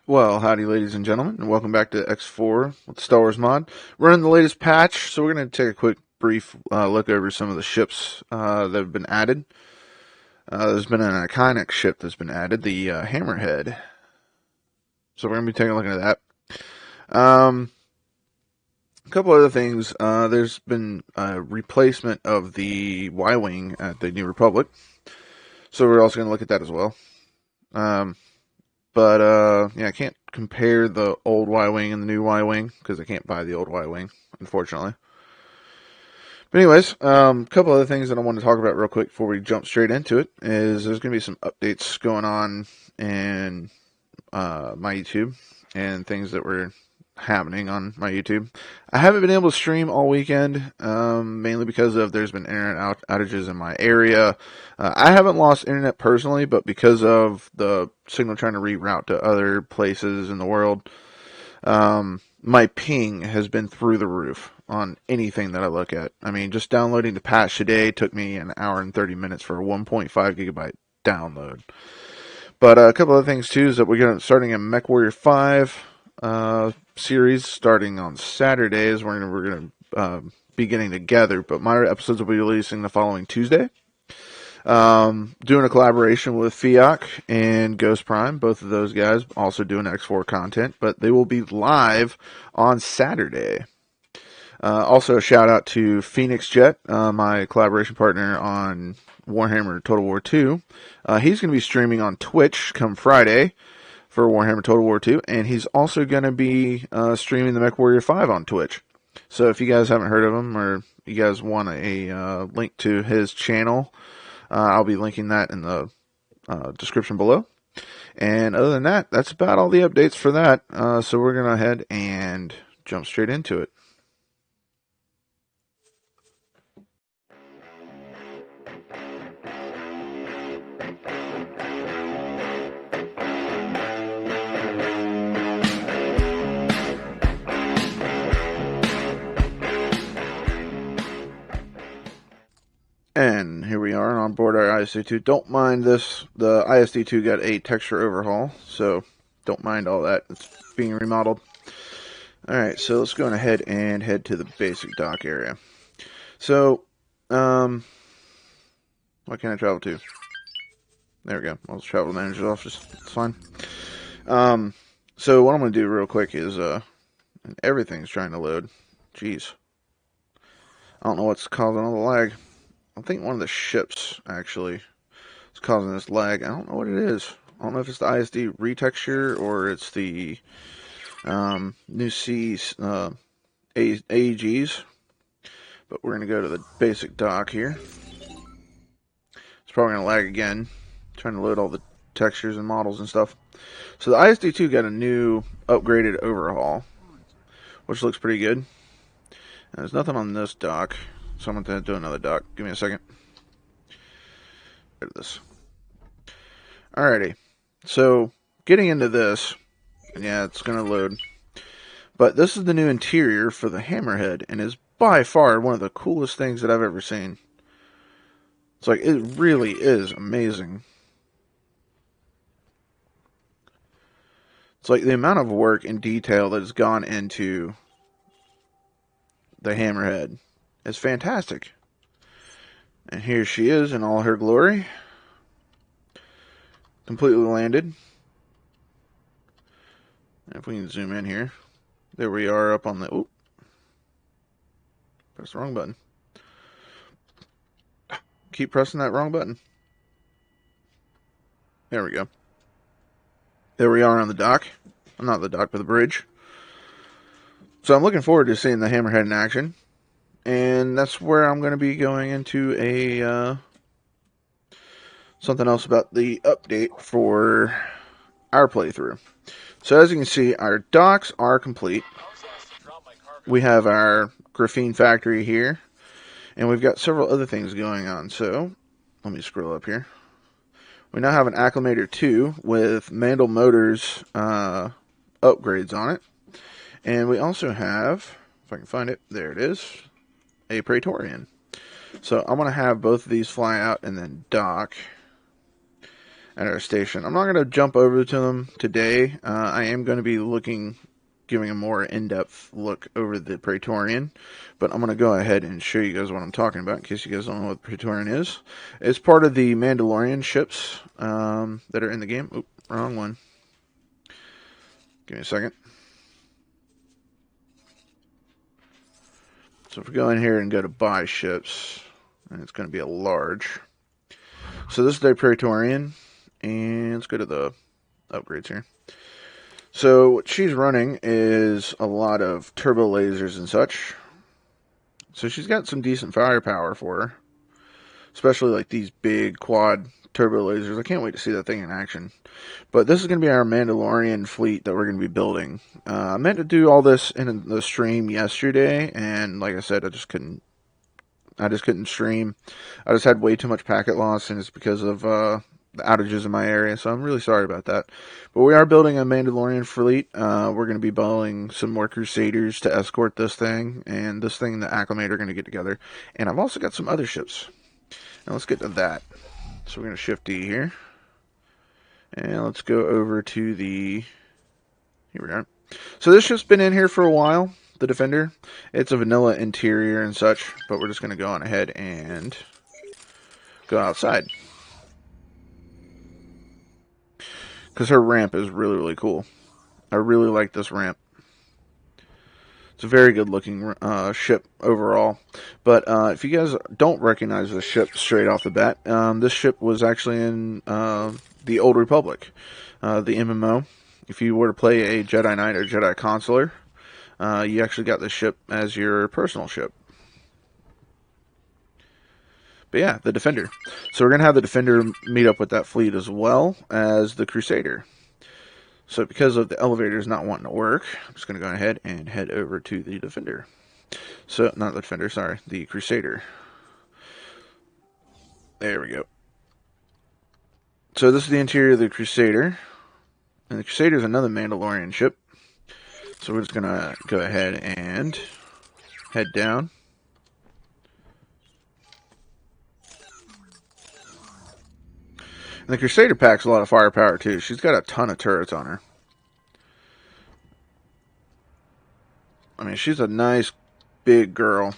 Well, howdy, ladies and gentlemen, and welcome back to X4 with the Star Wars mod. Running the latest patch, so we're going to take a quick, brief look over some of the ships that have been added. There's been an iconic ship that's been added, the Hammerhead. So we're going to be taking a look at that. A couple other things. There's been a replacement of the Y-Wing at the New Republic, so we're also going to look at that as well. Yeah, I can't compare the old Y-Wing and the new Y-Wing because I can't buy the old Y-Wing, unfortunately. But anyways, a couple other things that I want to talk about real quick before we jump straight into it is there's going to be some updates going on in my YouTube and things that were happening on my YouTube. I haven't been able to stream all weekend, mainly because of there's been internet outages in my area. I haven't lost internet personally, but because of the signal trying to reroute to other places in the world, my ping has been through the roof on anything that I look at. I mean, just downloading the patch today took me an hour and 30 minutes for a 1.5 gigabyte download. But a couple other things too is that we're going to starting a MechWarrior 5 series starting on Saturdays. We're going to be getting together, but my episodes will be releasing the following Tuesday. Doing a collaboration with Fiat and Ghost Prime, both of those guys also doing X4 content, but they will be live on Saturday. Also, a shout out to Phoenix Jet, my collaboration partner on Warhammer Total War 2. He's going to be streaming on Twitch come Friday for Warhammer Total War 2, and he's also going to be streaming the MechWarrior 5 on Twitch. So if you guys haven't heard of him or you guys want a link to his channel, I'll be linking that in the description below. And other than that, that's about all the updates for that. So we're going to head and jump straight into it. And here we are on board our ISD2. Don't mind this. The ISD2 got a texture overhaul, so don't mind all that. It's being remodeled. Alright, so let's go ahead and head to the basic dock area. So, what can I travel to? There we go. I'll just travel to the manager's office. It's fine. So what I'm going to do real quick is, everything's trying to load. Jeez. I don't know what's causing all the lag. I think one of the ships, actually, is causing this lag. I don't know what it is. I don't know if it's the ISD retexture or it's the new C AEGs. But we're going to go to the basic dock here. It's probably going to lag again, trying to load all the textures and models and stuff. So the ISD2 got a new upgraded overhaul, which looks pretty good. And there's nothing on this dock. So I'm going to do another dock. Give me a second. Get this. Alrighty. So, getting into this. Yeah, it's going to load. But this is the new interior for the Hammerhead. And is by far one of the coolest things that I've ever seen. It's like, it really is amazing. It's like the amount of work and detail that has gone into the Hammerhead. It's fantastic. And here she is in all her glory. Completely landed. And if we can zoom in here. There we are up on the... Oop. Press the wrong button. Keep pressing that wrong button. There we go. There we are on the dock. Not the dock, but the bridge. So I'm looking forward to seeing the Hammerhead in action. And that's where I'm going to be going into a something else about the update for our playthrough. So as you can see, our docks are complete. We have our graphene factory here. And we've got several other things going on. So let me scroll up here. We now have an Acclimator 2 with Mandel Motors upgrades on it. And we also have, if I can find it, there it is, a Praetorian. So I'm going to have both of these fly out and then dock at our station. I'm not going to jump over to them today. I am going to be giving a more in-depth look over the Praetorian, but I'm going to go ahead and show you guys what I'm talking about in case you guys don't know what the Praetorian is. It's part of the Mandalorian ships that are in the game. Oop, wrong one. Give me a second. So if we go in here and go to buy ships, and it's going to be a large. So this is the Praetorian, and let's go to the upgrades here. So what she's running is a lot of turbo lasers and such. So she's got some decent firepower for her, especially like these big quad turbo lasers. I can't wait to see that thing in action. But this is going to be our Mandalorian fleet that we're going to be building. I meant to do all this in the stream yesterday, and like I said, I just couldn't stream. I just had way too much packet loss, and it's because of the outages in my area, so I'm really sorry about that. But we are building a Mandalorian fleet. We're going to be building some more Crusaders to escort this thing, and this thing and the Acclimate are going to get together. And I've also got some other ships. Now let's get to that. So we're going to shift D here. And let's go over to the... Here we are. So this ship's been in here for a while, the Defender. It's a vanilla interior and such, but we're just going to go on ahead and go outside. Because her ramp is really, really cool. I really like this ramp. It's a very good looking ship overall. But if you guys don't recognize this ship straight off the bat, this ship was actually in the Old Republic, the MMO. If you were to play a Jedi Knight or Jedi Consular, you actually got this ship as your personal ship. But yeah, the Defender. So we're going to have the Defender meet up with that fleet as well as the Crusader. So because of the elevators not wanting to work, I'm just going to go ahead and head over to the Defender. So, not the Defender, sorry, the Crusader. There we go. So this is the interior of the Crusader. And the Crusader is another Mandalorian ship. So we're just going to go ahead and head down. And the Crusader packs a lot of firepower too. She's got a ton of turrets on her. I mean, she's a nice big girl.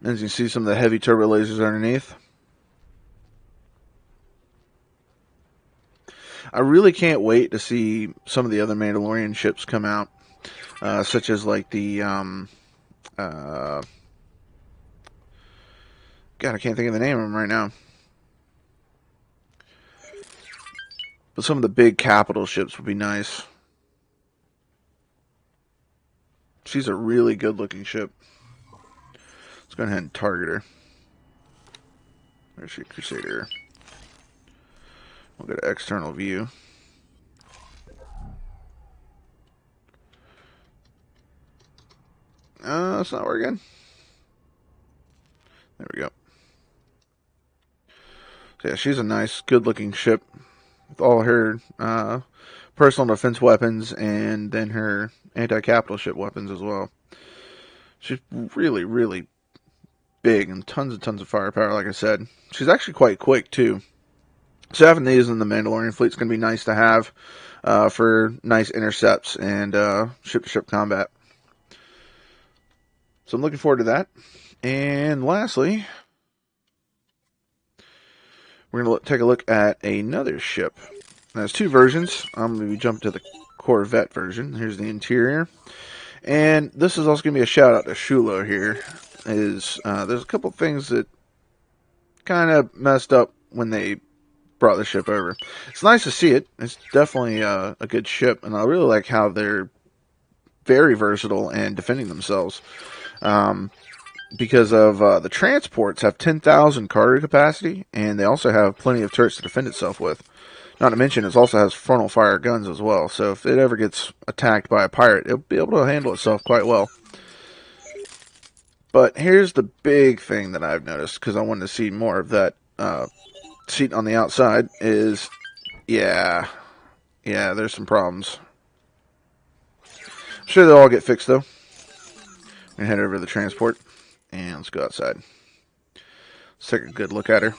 As you can see, some of the heavy turbo lasers underneath. I really can't wait to see some of the other Mandalorian ships come out. Such as like the... God, I can't think of the name of them right now. But some of the big capital ships would be nice. She's a really good looking ship. Let's go ahead and target her. There's your Crusader. We'll go to external view. It's not working. There we go. So yeah, she's a nice, good looking ship. With all her personal defense weapons and then her anti-capital ship weapons as well. She's really, really big and tons of firepower, like I said. She's actually quite quick, too. So having these in the Mandalorian fleet is going to be nice to have for nice intercepts and ship-to-ship combat. So I'm looking forward to that. And lastly, we're going to take a look at another ship. There's two versions. I'm going to jump to the Corvette version. Here's the interior. And this is also going to be a shout out to Shulo here. There's a couple things that kind of messed up when they brought the ship over. It's nice to see it. It's definitely a good ship. And I really like how they're very versatile and defending themselves. Because of the transports have 10,000 cargo capacity. And they also have plenty of turrets to defend itself with. Not to mention, it also has frontal fire guns as well. So if it ever gets attacked by a pirate, it'll be able to handle itself quite well. But here's the big thing that I've noticed, because I wanted to see more of that seat on the outside, is, yeah, there's some problems. I'm sure they'll all get fixed, though. I'm going to head over to the transport, and let's go outside. Let's take a good look at her.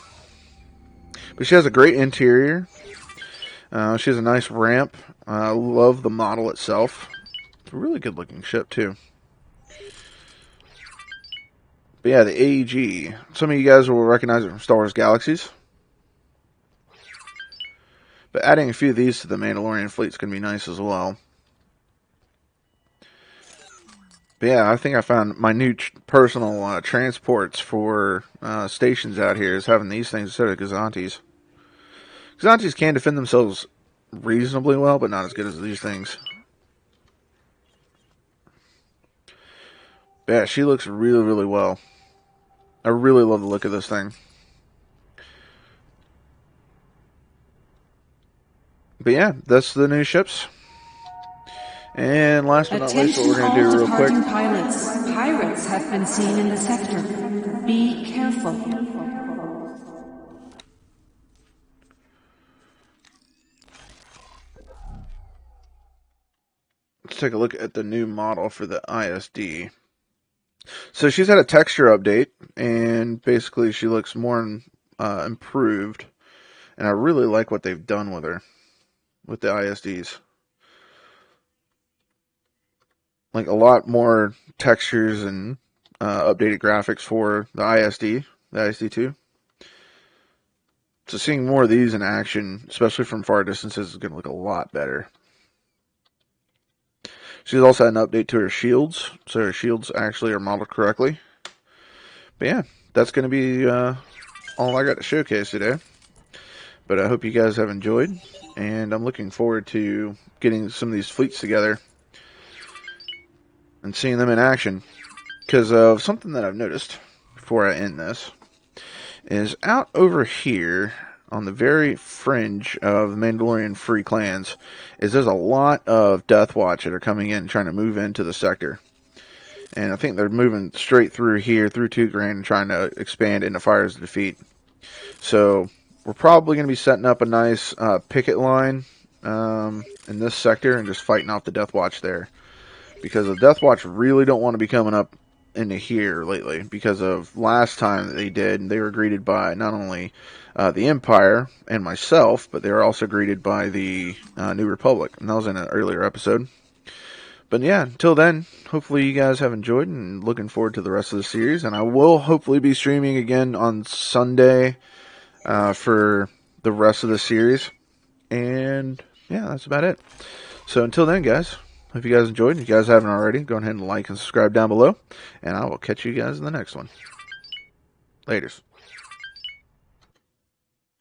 But she has a great interior. She has a nice ramp. I love the model itself. It's a really good looking ship too. But yeah, the AEG. Some of you guys will recognize it from Star Wars Galaxies. But adding a few of these to the Mandalorian Fleet is going to be nice as well. But yeah, I think I found my new personal transports for stations out here is having these things instead of Gazantes. Gazantes can defend themselves reasonably well, but not as good as these things. But yeah, she looks really, really well. I really love the look of this thing. But yeah, that's the new ships. And last but not least, what we're going to do real quick. Pilots. Pirates have been seen in the sector. Be careful. Let's take a look at the new model for the ISD. So she's had a texture update, and basically she looks more improved. And I really like what they've done with her, with the ISDs. Like a lot more textures and updated graphics for the ISD, the ISD2. So seeing more of these in action, especially from far distances, is going to look a lot better. She's also had an update to her shields, so her shields actually are modeled correctly. But yeah, that's going to be all I got to showcase today. But I hope you guys have enjoyed, and I'm looking forward to getting some of these fleets together and seeing them in action. Because of something that I've noticed before I end this, is out over here on the very fringe of the Mandalorian free clans, is there's a lot of Death Watch that are coming in trying to move into the sector. And I think they're moving straight through here, through 2 Grand, and trying to expand into Fires of Defeat. So we're probably going to be setting up a nice picket line in this sector and just fighting off the Death Watch there. Because the Death Watch really don't want to be coming up into here lately. Because of last time that they did, they were greeted by not only the Empire and myself, but they were also greeted by the New Republic. And that was in an earlier episode. But yeah, until then, hopefully you guys have enjoyed and looking forward to the rest of the series. And I will hopefully be streaming again on Sunday for the rest of the series. And yeah, that's about it. So until then, guys, hope you guys enjoyed. If you guys haven't already, go ahead and like and subscribe down below. And I will catch you guys in the next one. Laters.